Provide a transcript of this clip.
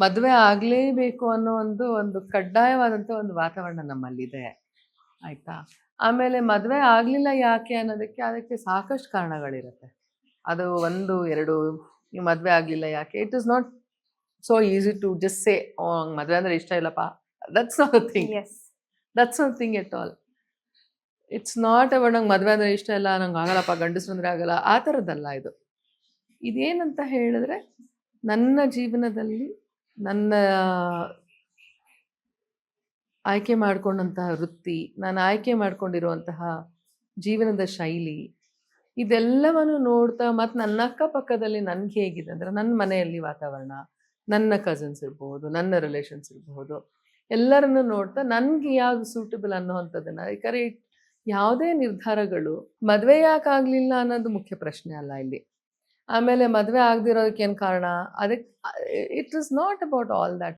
ಮದುವೆ ಆಗಲೇಬೇಕು ಅನ್ನೋ ಒಂದು ಕಡ್ಡಾಯವಾದಂಥ ಒಂದು ವಾತಾವರಣ ನಮ್ಮಲ್ಲಿದೆ, ಆಯಿತಾ? ಆಮೇಲೆ ಮದುವೆ ಆಗಲಿಲ್ಲ ಯಾಕೆ ಅನ್ನೋದಕ್ಕೆ ಅದಕ್ಕೆ ಸಾಕಷ್ಟು ಕಾರಣಗಳಿರುತ್ತೆ. ಅದು 1, 2 ಈ ಮದುವೆ ಆಗಲಿಲ್ಲ ಯಾಕೆ? It is not so easy to just say ಮದುವೆ ಅಂದರೆ ಇಷ್ಟ ಇಲ್ಲಪ್ಪ. That's not a thing. Yes that's not thing at all. It's not about ನಂಗೆ ಮದುವೆ ಅಂದರೆ ಇಷ್ಟ ಇಲ್ಲ, ನಂಗೆ ಆಗಲ್ಲಪ್ಪ, ಗಂಡಸ್ರು ಅಂದರೆ ಆಗಲ್ಲ, ಆ ಥರದ್ದಲ್ಲ ಇದು. ಇದೇನಂತ ಹೇಳಿದ್ರೆ ನನ್ನ ಜೀವನದಲ್ಲಿ ನನ್ನ ಆಯ್ಕೆ ಮಾಡಿಕೊಂಡಂತಹ ವೃತ್ತಿ, ನಾನು ಆಯ್ಕೆ ಮಾಡ್ಕೊಂಡಿರುವಂತಹ ಜೀವನದ ಶೈಲಿ, ಇದೆಲ್ಲವನ್ನು ನೋಡ್ತಾ ಮತ್ತು ನನ್ನ ಅಕ್ಕಪಕ್ಕದಲ್ಲಿ ನನ್ಗೆ ಹೇಗಿದೆ ಅಂದರೆ ನನ್ನ ಮನೆಯಲ್ಲಿ ವಾತಾವರಣ, ನನ್ನ ಕಸಿನ್ಸ್ ಇರ್ಬೋದು, ನನ್ನ ರಿಲೇಷನ್ಸ್ ಇರಬಹುದು, ಎಲ್ಲರನ್ನು ನೋಡ್ತಾ ನನಗೆ ಯಾವುದು ಸೂಟಬಲ್ ಅನ್ನೋವಂಥದ್ದನ್ನು. ಯಾಕಂದರೆ ಯಾವುದೇ ನಿರ್ಧಾರಗಳು ಮದುವೆ ಯಾಕೆ ಆಗಲಿಲ್ಲ ಅನ್ನೋದು ಮುಖ್ಯ ಪ್ರಶ್ನೆ ಅಲ್ಲ ಇಲ್ಲಿ. ಆಮೇಲೆ ಮದುವೆ ಆಗದಿರೋದಕ್ಕೆ ಏನು ಕಾರಣ, ಅದಕ್ಕೆ it is not about all that.